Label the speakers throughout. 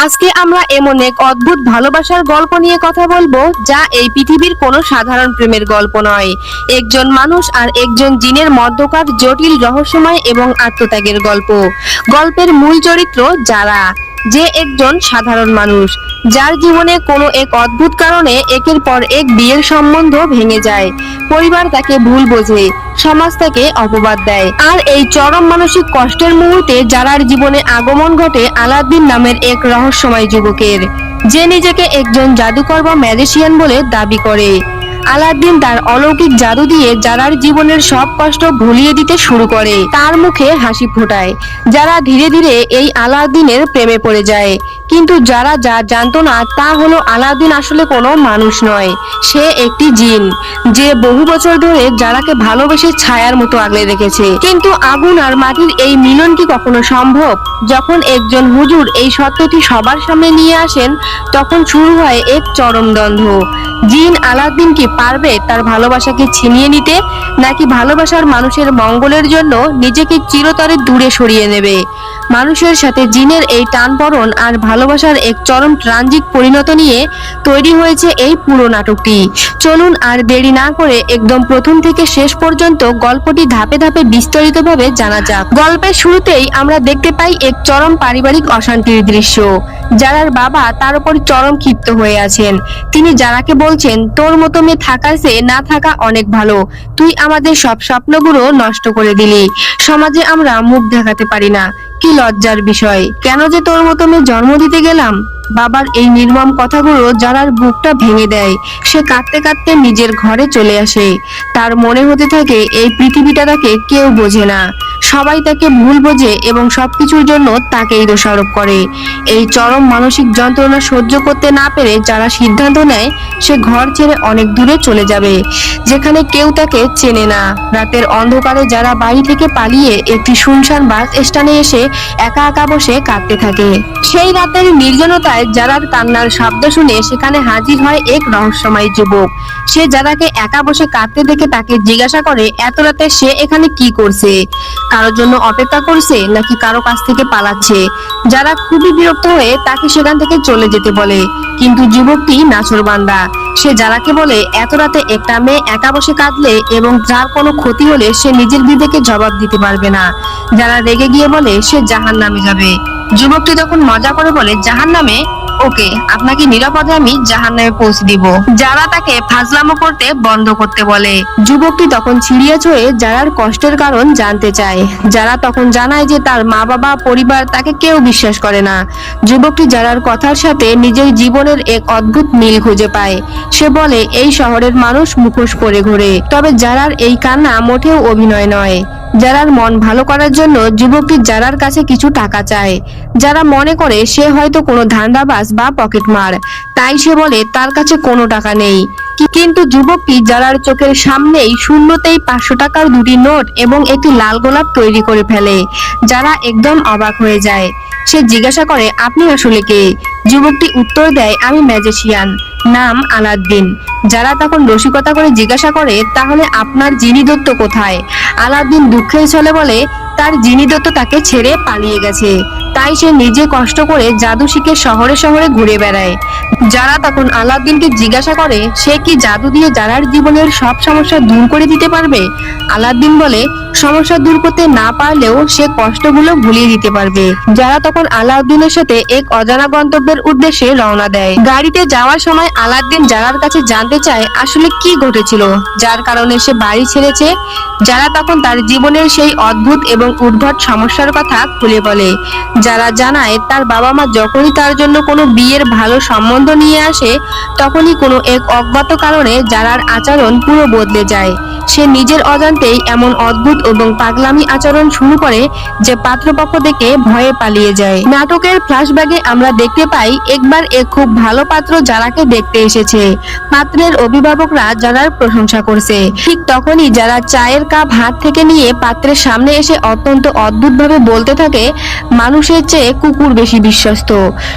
Speaker 1: আজকে আমরা এমন এক অদ্ভুত ভালোবাসার গল্প নিয়ে কথা বলবো, যা এই পৃথিবীর কোনো সাধারণ প্রেমের গল্প নয়। একজন মানুষ আর একজন জিনের মধ্যকার জটিল রহস্যময় এবং আত্মত্যাগের গল্প। গল্পের মূল চরিত্র যারা, যে একজন সাধারণ মানুষ যার জীবনে কোনো এক অদ্ভুত কারণে একের পর এক বিয়ের সম্বন্ধ ভেঙে যায়। পরিবার তাকে ভুল বোঝে, সমাজ তাকে অপবাদ দেয়, আর এই চরম মানসিক কষ্টের মুহূর্তে যারার জীবনে আগমন ঘটে আলাউদ্দিন নামের এক রহস্যময় যুবকের, যে নিজেকে একজন জাদুকর বা ম্যাজিশিয়ান বলে দাবি করে। আলাউদ্দিন তার অলৌকিক জাদু দিয়ে যারার জীবনের সব কষ্ট ভুলিয়ে দিতে শুরু করে, তার মুখে হাসি ফোটায়। যারা ধীরে ধীরে এই আলাউদ্দিনের প্রেমে পড়ে যায়। কিন্তু যারা যা জানতো না তা হলো আলাউদ্দিন আসলে কোনো মানুষ নয়, সে একটি জিন, যে বহু বছর ধরে যারাকে ভালোবেসে ছায়ার মতো আগলে রেখেছে। কিন্তু আগুন আর মাটির এই মিলন কি কখনো সম্ভব? যখন একজন হুজুর এই সত্যটি সবার সামনে নিয়ে আসেন, তখন শুরু হয় এক চরম দ্বন্দ্ব। জিন আলাউদ্দিন কি পারবে তার ভালোবাসাকে ছিনিয়ে নিতে, নাকি ভালোবাসার মানুষের মঙ্গলের জন্য নিজেকে চিরতরে দূরে সরিয়ে নেবে? মানুষের সাথে জিনের এই টানপড়ন আর ভালোবাসার এক চরম ট্রানজিক পরিণত নিয়ে তৈরি হয়েছে এই পুরো নাটকটি। চলুন আর দেরি না করে একদম প্রথম থেকে শেষ পর্যন্ত গল্পটি ধাপে ধাপে বিস্তারিতভাবে জানা যাক। গল্পের শুরুতেই আমরা দেখতে পাই এক চরম পারিবারিক অশান্তির দৃশ্য। যারার বাবা তার উপর চরম ক্ষিপ্ত হয়ে আছেন। তিনি যারাকে বলছেন, তোর মতো মেয়ে থাকার চেয়ে না থাকা অনেক ভালো। তুই আমাদের সব স্বপ্নগুলো নষ্ট করে দিলি। সমাজে আমরা মুখ দেখাতে পারি না, কি লজ্জার বিষয়। কেন যে তোর মতো মেয়ে জন্ম দিতে গেলাম। বাবার এই নির্মম কথাগুলো যারার বুকটা ভেঙে দেয়। সে কাঁদতে কাঁদতে নিজের ঘরে চলে আসে। তার মনে হতে থাকে এই পৃথিবীটা তাকে কেউ বোঝে না, সবাই তাকে ভুল বোঝে এবং সবকিছুর জন্য তাকেই দোষারোপ করে। এই চরম মানসিক যন্ত্রণা সহ্য করতে না পেরে যারা সিদ্ধান্ত নেয় সে ঘর ছেড়ে অনেক দূরে চলে যাবে, যেখানে কেউ তাকে চেনে না। রাতের অন্ধকারে যারা বাড়ি থেকে পালিয়ে একটি শুনশান বাস স্ট্যান্ডে এসে একা একা বসে কাঁদতে থাকে। সেই রাতের নির্জনতায় যারার কান্নার শব্দ শুনে সেখানে হাজির হয় এক রহস্যময় যুবক। সে যারাকে একা বসে কাঁদতে দেখে তাকে জিজ্ঞাসা করে, এত রাতে সে এখানে কি করছে? কারোর জন্য অপেক্ষা করছে নাকি কারো কাছ থেকে পালাচ্ছে? যারা খুবই বিরক্ত হয়ে তাকে সেখান থেকে চলে যেতে বলে, কিন্তু যুবকটি নাছোড়বান্দা। সে যারাকে বলে, এত রাতে একটা মেয়ে একা বসে কাঁদলে এবং যার কোনো ক্ষতি হলে সে নিজের বিবেকে জবাব দিতে পারবে না। যারা রেগে গিয়ে বলে সে জাহান্নামে যাবে। যুবকটি তখন মজা করে বলে, জাহান্নামে? ওকে, আপনাকে নিরাপদে আমি জাহান্নামে পৌঁছে দিব। যারা তাকে ফাজলামো করতে বন্ধ করতে বলে। যুবকটি তখন সিরিয়াস হয়ে যারার কষ্টের কারণ জানতে চায়। যারা তখন জানায় যে তার মা বাবা পরিবার তাকে কেউ বিশ্বাস করে না। যুবকটি যারার কথার সাথে নিজের জীবনের এক অদ্ভুত মিল খুঁজে পায়। সে বলে, এই শহরের মানুষ মুখোশ পরে ঘোরে, তবে যারার এই কান্না মোটেও অভিনয় নয়। যারার মন ভালো করার জন্য যুবকটি যারার কাছে কিছু টাকা চায়। যারা মনে করে সে হয়তো কোনো ধান্দাবাজ বা পকেটমার, তাই সে বলে তার কাছে কোনো টাকা নেই। কিন্তু যুবকটি যারার চোখের সামনেই শূন্যতেই 500 টাকার দুটি নোট এবং একটি লাল গোলাপ তৈরি করে ফেলে। যারা একদম অবাক হয়ে যায়। সে জিজ্ঞাসা করে, আপনি আসলে কে? যুবকটি উত্তর দেয়, আমি ম্যাজিশিয়ান, নাম আলাউদ্দিন। যারা তখন রসিকতা করে জিজ্ঞাসা করে, তাহলে আপনার জিনি দত্ত কোথায়? আলাউদ্দিন দুঃখের ছলে বলে, তার জিনি দত্ত তাকে ছেড়ে পালিয়ে গেছে, তাই সে নিজে কষ্ট করে জাদু শিখে শহরে শহরে ঘুরে বেড়ায়। যারা তখন আলাউদ্দিনকে জিজ্ঞাসা করে, সে কি জাদু দিয়ে যারার জীবনের সব সমস্যা দূর করে দিতে পারবে? আলাউদ্দিন বলে, সমস্যা দূর করতে না পারলেও সে কষ্টগুলো ভুলিয়ে দিতে পারবে। যারা তখন আলাউদ্দিনের সাথে এক অজানা গন্তব্যের উদ্দেশ্যে রওনা দেয়। গাড়িতে যাওয়ার সময় আলাউদ্দিন যারার কাছে জানতে চায় আসলে কি ঘটেছিল, যার কারণে সে বাড়ি ছেড়েছে। যারা তখন তার জীবনের সেই অদ্ভুত এবং উদ্ভট সমস্যার কথা খুলে বলে। যারা জানায় তার বাবা মা যখনই তার জন্য কোনো বিয়ের ভালো সম্বন্ধ নিয়ে আসে, তখনই কোনো এক অজ্ঞাত কারণে যারার আচরণ পুরো বদলে যায়। সে নিজের অজান্তেই এমন অদ্ভুত এবং পাগলামি আচরণ শুরু করে যে পাত্রপক্ষ দেখে ভয়ে পালিয়ে যায়। নাটকের ফ্ল্যাশব্যাকে আমরা দেখতে পাই একবার এক খুব ভালো পাত্র যারাকে দেখতে এসেছে। পাত্রের অভিভাবকরা যারার প্রশংসা করছে। ঠিক তখনই যারা চায়ের কাপ হাত থেকে নিয়ে পাত্রের সামনে এসে অত্যন্ত অদ্ভুতভাবে বলতে থাকে, মানুষ মানুষের চেয়ে কুকুর বেশি বিশ্বস্ত।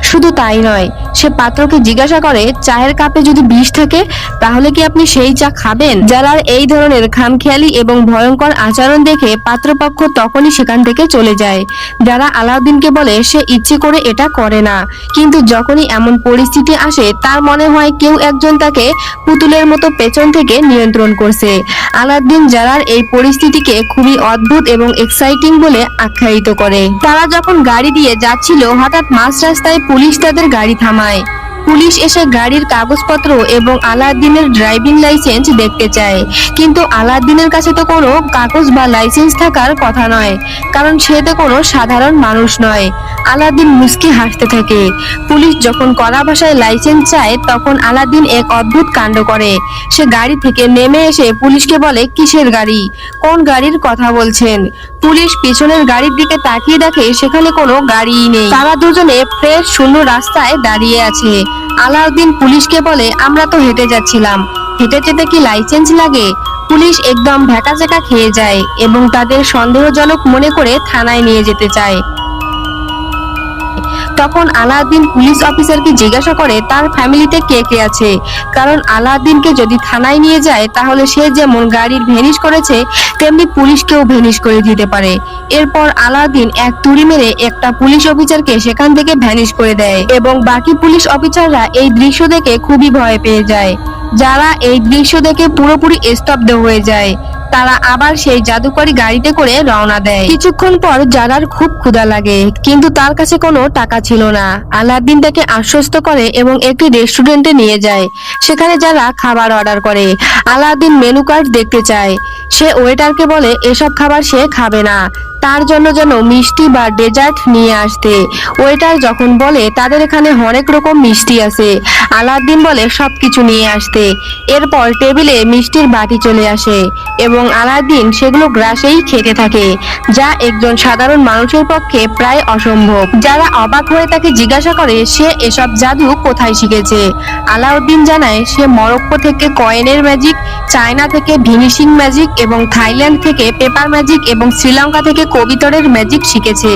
Speaker 1: শুধু তাই নয়, সে পাত্রকে জিজ্ঞাসা করে, চায়ের কাপে যদি বিষ থাকে তাহলে কি আপনি সেই চা খাবেন? জালার এই ধরনের খামখেয়ালি এবং ভয়ঙ্কর আচরণ দেখে পাত্রপক্ষ তখনই সেখান থেকে চলে যায়। যারা আলাউদ্দিনকে বলে সে ইচ্ছে করে এটা করে না, কিন্তু যখনই এমন পরিস্থিতি আসে তার মনে হয় কেউ একজন তাকে পুতুলের মতো পেছন থেকে নিয়ন্ত্রণ করছে। আলাউদ্দিন জালার এই পরিস্থিতিকে খুবই অদ্ভুত এবং এক্সাইটিং বলে আখ্যায়িত করে। তারা যখন গাড়ি দিয়ে যাচ্ছিল, হঠাৎ মাঝ রাস্তায় পুলিশ তাদের গাড়ি থামায়। পুলিশ এসে গাড়ির কাগজপত্র এবং আলাউদ্দিনের ড্রাইভিং লাইসেন্স দেখতে চায়, কিন্তু আলাউদ্দিনের কাছে তো কোনো কাগজ বা লাইসেন্স থাকার কথা নয়, কারণ সে তো কোনো সাধারণ মানুষ নয়। আলাউদ্দিন মুচকি হাসতে থাকে। পুলিশ যখন কড়া ভাষায় লাইসেন্স চায় তখন আলাউদ্দিন এক অদ্ভুত কাণ্ড করে। সে গাড়ি থেকে নেমে এসে পুলিশকে বলে, কিসের গাড়ি? কোন গাড়ির কথা বলছেন? পুলিশ পিছনের গাড়ির দিকে তাকিয়ে দেখে সেখানে কোনো গাড়িই নেই। তারা দুজনে ফ্রেশ শূন্য রাস্তায় দাঁড়িয়ে আছে। আলাউদ্দিন পুলিশকে বলে, আমরা তো হেঁটে যাচ্ছিলাম, হেঁটে যেতে কি লাইসেন্স লাগে? পুলিশ একদম ভ্যাকাচেকা খেয়ে যায় এবং তাদের সন্দেহজনক মনে করে থানায় নিয়ে যেতে চায়। তখন আলাউদ্দিন পুলিশ অফিসারকে জিজ্ঞাসা করে তার ফ্যামিলিতে কে কে আছে, কারণ আলাউদ্দিনকে যদি থানায় নিয়ে যায় তাহলে সে যেমন গাড়ির ভ্যানিশ করেছে তেমনি পুলিশকেও ভ্যানিশ করে দিতে পারে। এরপর আলাউদ্দিন এক তুড়ি মেরে একটা পুলিশ অফিসারকে সেখান থেকে ভ্যানিশ করে দেয় এবং বাকি পুলিশ অফিসাররা এই দৃশ্য দেখে খুবই ভয় পেয়ে যায়। যারা এই দৃশ্য দেখে পুরোপুরি স্তব্ধ হয়ে যায়। তারা আবার সেই জাদুকরি গাড়িতে করে রওনা দেয়। কিছুক্ষণ পর জারার খুব ক্ষুধা লাগে, কিন্তু তার কাছে কোনো টাকা ছিল না। আলাউদ্দিন তাকে আশ্বস্ত করে এবং একটি রেস্টুরেন্টে নিয়ে যায়। সেখানে যারা খাবার অর্ডার করে। আলাউদ্দিন মেনু কার্ড দেখতে চায়। সে ওয়েটারকে বলে এসব খাবার সে খাবে না, তার জন্য যেন মিষ্টি বা ডেজার্ট নিয়ে আসতে। ওয়েটার যখন বলে তাদের এখানে অনেক রকম মিষ্টি আছে, আলাউদ্দিন বলে সবকিছু নিয়ে আসতে। এরপর টেবিলে মিষ্টির বাটি চলে আসে এবং আলাউদ্দিন সেগুলো গ্রাসেই খেতে থাকে, যা একজন সাধারণ মানুষের পক্ষে প্রায় অসম্ভব। যারা অবাক হয়ে তাকে জিজ্ঞাসা করে সে এসব জাদু কোথায় শিখেছে। আলাউদ্দিন জানায় সে মরক্কো থেকে কয়েনের ম্যাজিক, চায়না থেকে ভিনিশিং ম্যাজিক এবং থাইল্যান্ড থেকে পেপার ম্যাজিক এবং শ্রীলঙ্কা থেকে কবিতরের ম্যাজিক শিখেছে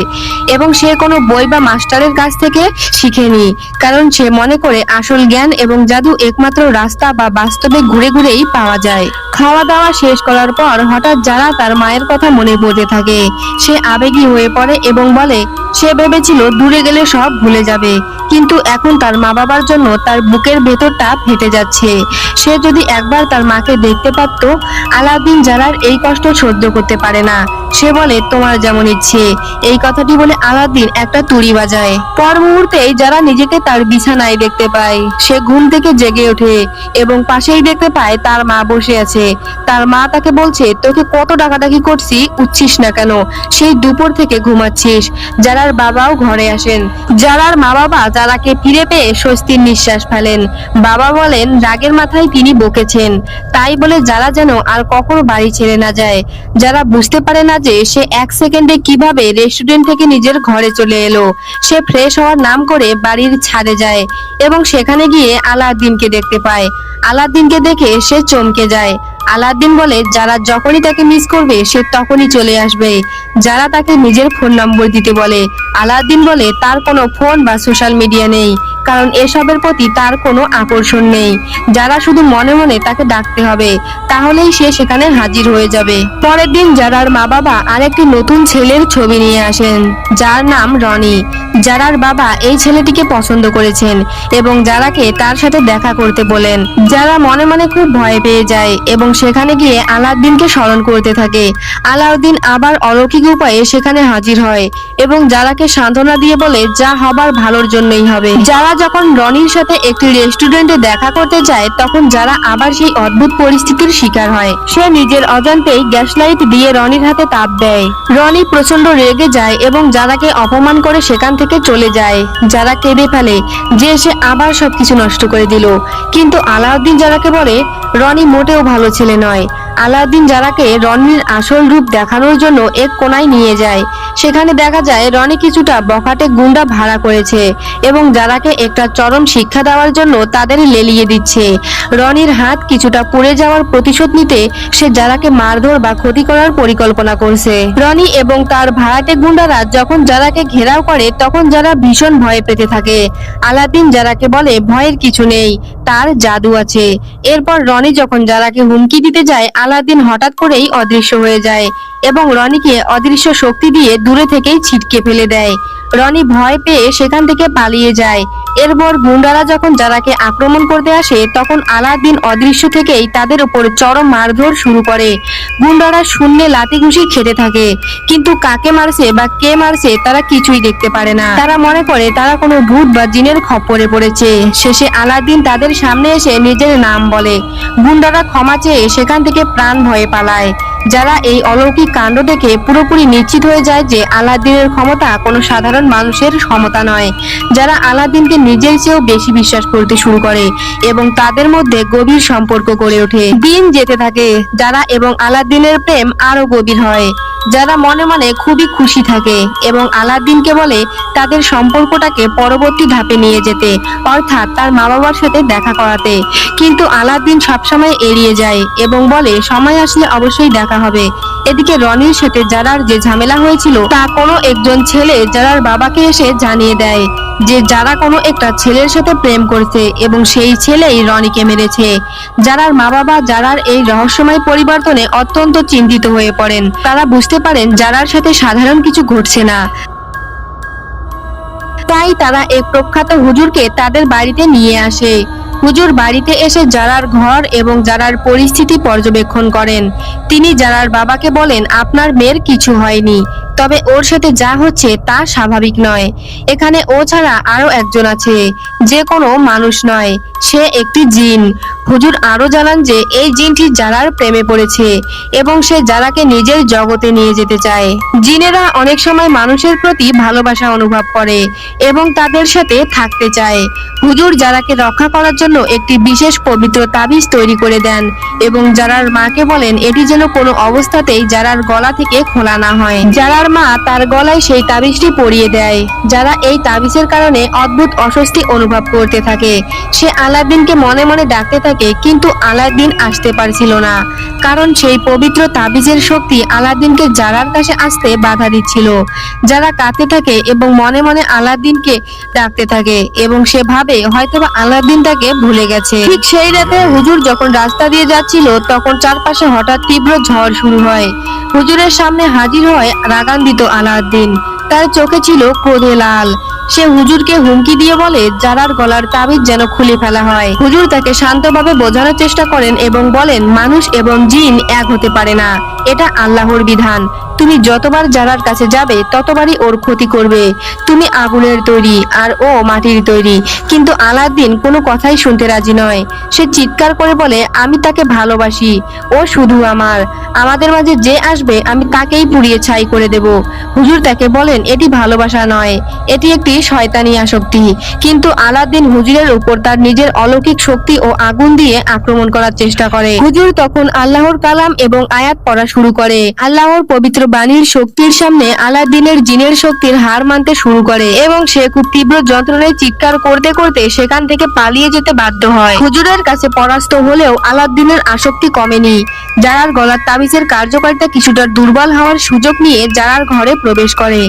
Speaker 1: এবং সে কোনো বই বা মাস্টারের কাছ থেকে শিখেনি, কারণ সে মনে করে আসল জ্ঞান এবং জাদু একমাত্র রাস্তা বা বাস্তবে ঘুরে ঘুরেই পাওয়া যায়। খাওয়া দাওয়া শেষ করার পর হঠাৎ যারা তার মায়ের কথা মনে পড়তে থাকে। সে আবেগী হয়ে পড়ে এবং বলে সে ভেবেছিল দূরে গেলে সব ভুলে যাবে, কিন্তু এখন তার মা বাবার জন্য তার বুকের ভেতরটা ফেটে যাচ্ছে। সে যদি একবার তার মাকে দেখতে পারত। আলাউদ্দিন জারার এই কষ্ট সহ্য করতে পারে না। সে বলে তোমার যেমন ইচ্ছে। এই কথাটি বলে আলাউদ্দিন একটা তুড়ি বাজায়। পর মুহূর্তেই যারা নিজেকে তার বিছানায় দেখতে পায়। সে ঘুম থেকে জেগে ওঠে এবং পাশেই দেখতে পায় তার মা বসে আছে। তার মা তাকে বলছে তোকে কত ডাকাডাকি করছি, উঠছিস না কেন? সেই দুপুর থেকে ঘুমাচ্ছিস। যারার বাবাও ঘরে আসেন। যারার মা বাবা যারাকে ফিরে পেয়ে স্বস্তির নিঃশ্বাস ফেলেন। বাবা বলেন রাগের মাথায় তিনি বকেছেন, তাই বলে যারা যেন আর কখনো বাড়ি ছেড়ে না যায়। যারা বুঝতে পারে না যে সে এক সেকেন্ডে কিভাবে রেস্টুরেন্ট থেকে নিজের ঘরে চলে এলো। সে ফ্রেশ হওয়ার নাম করে বাড়ির ছাদে যায় এবং সেখানে গিয়ে আলাউদ্দিনকে দেখতে পায়। আলাউদ্দিনকে দেখে সে চমকে যায়। আলাউদ্দিন বলে যারা যখনই তাকে মিস করবে সে তখনই চলে আসবে। যারা তাকে নিজের ফোন নম্বর দিতে বলে। আলাউদ্দিন বলে তার কোনো ফোন বা সোশ্যাল মিডিয়া নেই, কারণ এসবের প্রতি তার কোনো আকর্ষণ নেই। যারা শুধু মনে মনে তাকে ডাকতে হবে, তাহলেই সে সেখানে হাজির হয়ে যাবে। পরের দিন যারার মা বাবা আরেকটি নতুন ছেলের ছবি নিয়ে আসেন, যার নাম রনি। যারার বাবা এই ছেলেটিকে পছন্দ করেছেন এবং যারাকে তার সাথে দেখা করতে বলেন। যারা মনে মনে খুব ভয় পেয়ে যায় এবং সেখানে গিয়ে আলাউদ্দিনকে স্মরণ করতে থাকে। আলাউদ্দিন আবার অলৌকিক উপায়ে সেখানে হাজির হয় এবং যারাকে সান্ত্বনা দিয়ে বলে যা হবার ভালোর জন্যই হবে। যারা যখন রনির সাথে একটি রেস্টুরেন্টে দেখা করতে যায় তখন যারা আবার সেই অদ্ভুত পরিস্থিতির শিকার হয়। সে নিজের অজান্তেই গ্যাস লাইট দিয়ে রনির হাতে তাপ দেয়। রনি প্রচন্ড রেগে যায় এবং যারাকে অপমান করে সেখান থেকে চলে যায়। যারা কেঁদে ফেলে যে সে আবার সবকিছু নষ্ট করে দিল, কিন্তু আলাউদ্দিন যারাকে বলে রনি মোটেও ভালো ছেলে নয়। আলাউদ্দিন যারাকে রনির আসল রূপ দেখানোর জন্য এক কোণায় নিয়ে যায়। সেখানে দেখা যায় রনি কিছুটা বখাটে গুন্ডা ভাড়া করেছে এবং যারাকে একটা চরম শিক্ষা দেওয়ার জন্য তাদের লেলিয়ে দিচ্ছে। রনির হাত কিছুটা পুড়ে যাওয়ার প্রতিশোধ নিতে সে যারাকে মারধর বা ক্ষতি করার পরিকল্পনা করছে। রনি এবং তার ভাড়াটে গুন্ডারা যখন যারাকে ঘেরাও করে তখন যারা ভীষণ ভয় পেতে থাকে। আলাউদ্দিন যারাকে বলে ভয়ের কিছু নেই, তার জাদু আছে। এরপর রনি যখন যারাকে হুমকি দিতে যায় আলাউদ্দিন হঠাৎ করেই অদৃশ্য হয়ে যায় এবং রনিকে অদৃশ্য শক্তি দিয়ে দূরে থেকেই ছিটকে ফেলে দেয়। রনি ভয় পেয়ে সেখান থেকে পালিয়ে যায়। এরপর গুন্ডারা যখন যারাকে আক্রমণ করতে আসে তখন আলাউদ্দিন অদৃশ্য থেকেই তাদের উপর চরম মারধর শুরু করে। গুন্ডারা শূন্যে লাথি ঘুষি খেতে থাকে, কিন্তু কাকে মারছে বা কে মারছে তারা কিছুই দেখতে পারে না। তারা মনে করে তারা কোনো ভূত বা জিনের খপ্পরে পড়েছে। শেষে আলাউদ্দিন তাদের সামনে এসে নিজের নাম বলে। গুন্ডারা ক্ষমা চেয়ে সেখান থেকে প্রাণ ভয়ে পালায়। যারা এই অলৌকিক কাণ্ড দেখে পুরোপুরি নিশ্চিত হয়ে যায় যে আলাউদ্দিনের ক্ষমতা কোনো সাধারণ মানুষের ক্ষমতা নয়। যারা আলাউদ্দিনকে নিজের চেয়েও বেশি বিশ্বাস করতে শুরু করে এবং তাদের মধ্যে গভীর সম্পর্ক গড়ে ওঠে। দিন যেতে থাকে, যারা এবং আলাউদ্দিনের প্রেম আরো গভীর হয়। যারা মনে মনে খুবই খুশি থাকে এবং আলাউদ্দিনকে বলে তাদের সম্পর্কটাকে পরবর্তী ধাপে নিয়ে যেতে, অর্থাৎ তার মা বাবার সাথে দেখা করাতে। কিন্তু আলাউদ্দিন সবসময় এড়িয়ে যায় এবং বলে সময় আসলে অবশ্যই দেখা হবে। এদিকে রনির সাথে যারার যে ঝামেলা হয়েছিল তা কোনো একজন ছেলে যারার বাবাকে এসে জানিয়ে দেয় যে যারা কোনো একটা ছেলের সাথে প্রেম করছে এবং সেই ছেলেই রনিকে মেরেছে। যারার মা বাবা যারার এই রহস্যময় পরিবর্তনে অত্যন্ত চিন্তিত হয়ে পড়েন। তারা বুঝতে পারেন যারার সাথে সাধারণ কিছু ঘটছে না। তাই তারা এক প্রখ্যাত হুজুরকে তাদের বাড়িতে নিয়ে আসে। হুজুর বাড়িতে এসে জারার ঘর এবং জারার পরিস্থিতি পর্যবেক্ষণ করেন। তিনি জারার বাবাকে বলেন, আপনার মেয়ের কিছু হয়নি, তবে ওর সাথে যা হচ্ছে তা স্বাভাবিক নয়। এখানে ও ছাড়া আরো একজন আছে, যে কোনো মানুষ নয়, সে একটি জিন। হুজুর আরো জানান যে এই জিনটি জারার প্রেমে পড়েছে এবং সে জারাকে নিজের জগতে নিয়ে যেতে চায়। জিনেরা অনেক সময় মানুষের প্রতি ভালোবাসা অনুভব করে এবং তাদের সাথে থাকতে চায়। হুজুর জারাকে রক্ষা করার জন্য একটি বিশেষ পবিত্র তাবিজ তৈরি করে দেন এবং জারার মাকে বলেন এটি যেন কোনো অবস্থাতেই জারার গলা থেকে খোলা না হয়। জারার মা তার গলায় সেই তাবিজটি পরিয়ে দেয়। যারা এই তাবিজের কারণে অদ্ভুত অস্বস্তি অনুভব করতে থাকে। সে আলাউদ্দিনকে মনে মনে ডাকতে থাকে, কিন্তু আলাউদ্দিন আসতে পারছিল না, কারণ সেই পবিত্র তাবিজের শক্তি আলাউদ্দিনকে জারার কাছে আসতে বাধা দিচ্ছিল। যারা কাঁদতে থাকে এবং মনে মনে আলাউদ্দিনকে ডাকতে থাকে এবং সে ভাবে হয়তোবা আলাউদ্দিন তাকে ভুলে গেছে। ঠিক সেই রাতে হুজুর যখন রাস্তা দিয়ে যাচ্ছিল তখন চারপাশে হঠাৎ তীব্র ঝড় শুরু হয়। হুজুরের সামনে হাজির হয় রাগান্বিত আলাউদ্দিন। তার চোখে ছিল ক্রোধে লাল। সে হুজুরকে হুমকি দিয়ে বলে জারার গলার তাবিজ যেন খুলে ফেলা হয়। হুজুর তাকে শান্তভাবে বোঝানোর চেষ্টা করেন এবং বলেন মানুষ এবং জিন এক হতে পারে না, এটা আল্লাহর বিধান। তুমি যতবার জারার কাছে যাবে ততবারই ওর ক্ষতি করবে। তুমি আগুনের তৈরি আর ও মাটির তৈরি। কিন্তু আলাউদ্দিন কোনো কথাই শুনতে রাজি নয়। সে চিৎকার করে বলে আমি তাকে ভালোবাসি, ও শুধু আমার। আমাদের মাঝে যে আসবে আমি তাকেই পুড়িয়ে ছাই করে দেব। হুজুর তাকে বলেন এটি ভালোবাসা নয়, এটি একটি শয়তানি আসক্তি। কিন্তু আলাউদ্দিন হুজুরের উপর তার নিজের অলৌকিক শক্তি ও আগুন দিয়ে আক্রমণ করার চেষ্টা করে। হুজুর তখন আল্লাহর কালাম এবং আয়াত পড়া শুরু করে। আল্লাহর পবিত্র বাণীর শক্তির সামনে আলাউদ্দিনের জিনের শক্তির হার মানতে শুরু করে এবং সে খুব তীব্র যন্ত্রণায় চিৎকার করতে করতে সেখান থেকে পালিয়ে যেতে বাধ্য হয়। হুজুরের কাছে পরাস্ত হলেও আলাউদ্দিনের আসক্তি কমেনি। জারার গলার তাবিজের কার্যকারিতা কিছুটা দুর্বল হওয়ার সুযোগ নিয়ে জারার ঘরে প্রবেশ করে।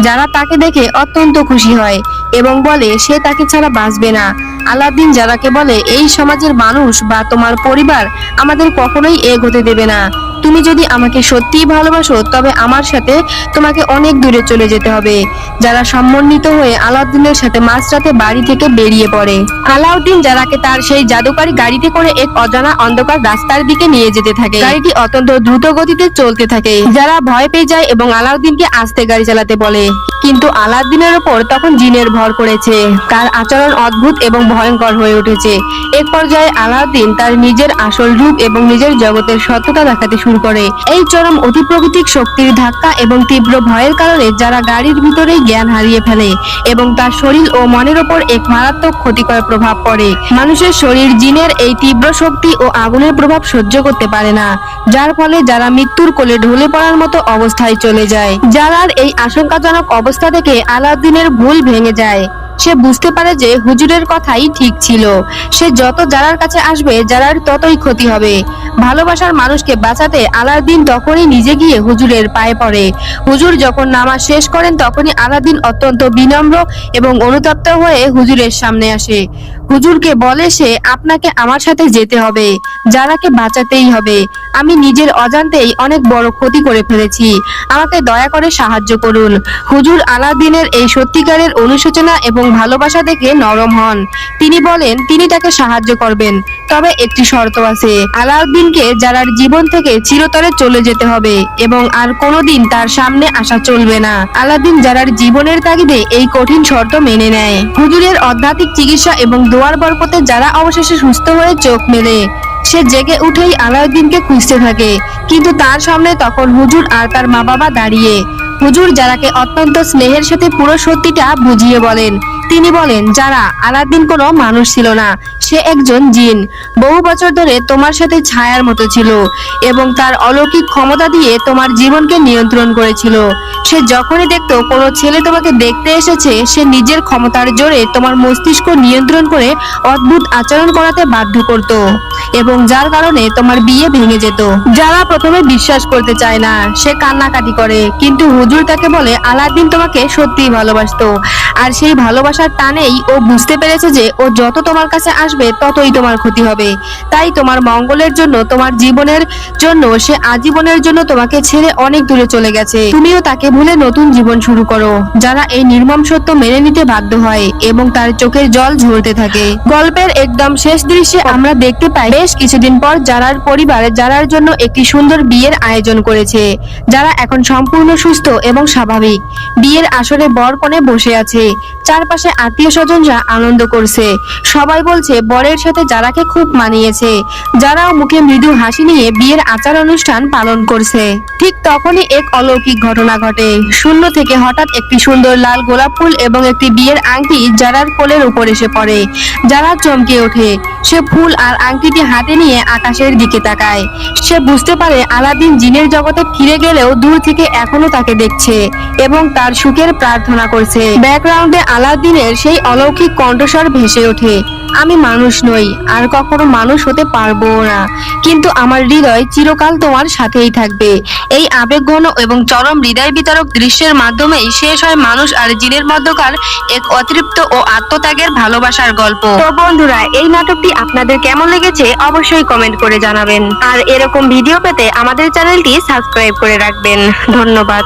Speaker 1: যারা তাকে দেখে অত্যন্ত খুশি হয় এবং বলে সে তাকে ছাড়া বাঁচবে না। আলাউদ্দিন জারাকে বলে এই সমাজের মানুষ বা তোমার পরিবার আমাদের কখনোই এগোতে দেবে না। তুমি যদি আমাকে সত্যিই ভালোবাসো তবে আমার সাথে তোমাকে অনেক দূরে চলে যেতে হবে। যারা সম্মানিত হয়ে আলাউদ্দিনের সাথে মাঝরাতে বাড়ি থেকে বেরিয়ে পড়ে। আলাউদ্দিন জারাকে তার সেই জাদুকরি গাড়িতে করে এক অজানা অন্ধকার রাস্তার দিকে নিয়ে যেতে থাকে। গাড়িটি অত্যন্ত দ্রুত গতিতে চলতে থাকে। যারা ভয় পেয়ে যায় এবং আলাউদ্দিনকে আস্তে গাড়ি চালাতে বলে, কিন্তু আলাউদ্দিনের উপর তখন জিনের ভর করেছে। তার আচরণ অদ্ভুত এবং ভয়ঙ্কর হয়ে উঠেছে। এক পর্যায়ে আলাউদ্দিন তার নিজের আসল রূপ এবং নিজের জগতের সত্যতা দেখাতে শুরু শুরু করে। এই চরম অতিপ্রাকৃতিক শক্তির ধাক্কা এবং তীব্র ভয়ের কারণে যারা গাড়ির ভিতরেই জ্ঞান হারিয়ে ফেলে এবং তার শরীর ও মনের ওপর এক মারাত্মক ক্ষতিকর প্রভাব পড়ে। মানুষের শরীর জিনের এই তীব্র শক্তি ও আগুনের প্রভাব সহ্য করতে পারে না, যার ফলে যারা মৃত্যুর কোলে ঢলে পড়ার মতো অবস্থায় চলে যায়। যারার এই আশঙ্কাজনক অবস্থা থেকে আলাউদ্দিনের ভুল ভেঙে যায়। সে বুঝতে পারে যে হুজুরের কথাই ঠিক ছিল। সে যত জারার কাছে আসবে জারার ততই ক্ষতি হবে। ভালোবাসার মানুষকে বাঁচাতে আলাউদ্দিন তখনই নিজে গিয়ে হুজুরের পায়ে পড়ে। হুজুর যখন নামাজ শেষ করেন তখনই আলাউদ্দিন অত্যন্ত বিনম্র এবং অনুতপ্ত হয়ে হুজুরের সামনে আসে। হুজুরকে বলে সে আপনাকে আমার সাথে যেতে হবে, জারাকে বাঁচাতেই হবে। আমি নিজের অজান্তেই অনেক বড় ক্ষতি করে ফেলেছি, আমাকে দয়া করে সাহায্য করুন। হুজুর আলাউদ্দিনের এই সত্যিকারের অনুশোচনা এবং ভালোবাসা দেখে নরম হন। তিনি বলেন তিনি তাকে সাহায্য করবেন, তবে একটি শর্ত আছে। আলাউদ্দিনকে জারার জীবন থেকে চিরতরে চলে যেতে হবে এবং আর কোনোদিন তার সামনে আসা চলবে না। আলাউদ্দিন জারার জীবনের তাগিদে এই কঠিন শর্ত মেনে নেয়। হুজুরের আধ্যাত্মিক চিকিৎসা এবং দোয়ার বরকতে যারা অবশেষে সুস্থ হয়ে চোখ মেলে। সে জেগে উঠেই আলাউদ্দিনকে খুঁজতে থাকে, কিন্তু তার সামনে তখন হুজুর আর তার মা বাবা দাঁড়িয়ে। হুজুর জারাকে অত্যন্ত স্নেহের সাথে পুরো সত্যিটা বুঝিয়ে বলেন। তিনি বলেন, যারা আলাউদ্দিন কোনো মানুষ ছিল না, সে একজন জিন। বহু বছর ধরে তোমার সাথে ছায়ার মতো ছিল এবং তার অলৌকিক ক্ষমতা দিয়ে তোমার জীবনকে নিয়ন্ত্রণ করেছিল। সে যখনই দেখতো কোনো ছেলে তোমাকে দেখতে এসেছে, সে নিজের ক্ষমতার জোরে তোমার মস্তিষ্ক নিয়ন্ত্রণ করে অদ্ভুত আচরণ করাতে বাধ্য করত এবং যার কারণে তোমার বিয়ে ভেঙে যেত। যারা প্রথমে বিশ্বাস করতে চায় না, সে কান্নাকাটি করে, কিন্তু হুজুর তাকে বলে আলাউদ্দিন তোমাকে সত্যিই ভালোবাসতো, আর সেই ভালোবাসার টানেই ও বুঝতে পেরেছে যে ও যত তোমার কাছে আসবে ততই তোমার ক্ষতি হবে। তাই তোমার মঙ্গলের জন্য, তোমার জীবনের জন্য সে আজীবনের জন্য তোমাকে ছেড়ে অনেক দূরে চলে গেছে। তুমিও তাকে ভুলে নতুন জীবন শুরু করো। যারা এই নির্মম সত্য মেনে নিতে বাধ্য হয় এবং তার চোখের জল ঝরতে থাকে। গল্পের একদম শেষ দৃশ্যে আমরা দেখতে পাই বেশ কিছুদিন পর জারার পরিবার জারার জন্য একটি সুন্দর বিয়ের আয়োজন করেছে। যারা এখন সম্পূর্ণ সুস্থ এবং স্বাভাবিক। বিয়ের আসরে বর কনে বসে আছে, চারপাশে আত্মীয় স্বজনরা আনন্দ করছে। সবাই বলছে বরের সাথে জারাকে খুব মানিয়েছে। যারাও মুখে মৃদু হাসি নিয়ে বিয়ের আচার অনুষ্ঠান পালন করছে। ঠিক তখনই এক অলৌকিক ঘটনা ঘটে। শূন্য থেকে হঠাৎ একটি সুন্দর লাল গোলাপ ফুল এবং একটি বিয়ের আংটি জারার কোলের উপর এসে পড়ে। যারা চমকে ওঠে। সে ফুল আর আংটিটি হাতে নিয়ে আকাশের দিকে তাকায়। সে বুঝতে পারে আলাউদ্দিন জিনের জগতে ফিরে গেলেও দূর থেকে এখনো তাকে দেখছে এবং তার সুখের প্রার্থনা করছে। ব্যাকগ্রাউন্ডে আলাউদ্দিনের সেই অলৌকিক কণ্ঠস্বর ভেসে ওঠে, আমি মানুষ নই, আর কখনো মানুষ হতে পারবো না, কিন্তু আমার হৃদয় চিরকাল তোমার সাথেই থাকবে। এই আবেগঘন এবং চরম হৃদয় বিতরক দৃশ্যের মাধ্যমেই শেষ হয় মানুষ আর জিনের মধ্যকার এক অতৃপ্ত ও আত্মত্যাগের ভালোবাসার গল্প। তো বন্ধুরা, এই নাটকটি আপনাদের কেমন লেগেছে অবশ্যই কমেন্ট করে জানাবেন, আর এরকম ভিডিও পেতে আমাদের চ্যানেলটি সাবস্ক্রাইব করে রাখবেন। ধন্যবাদ।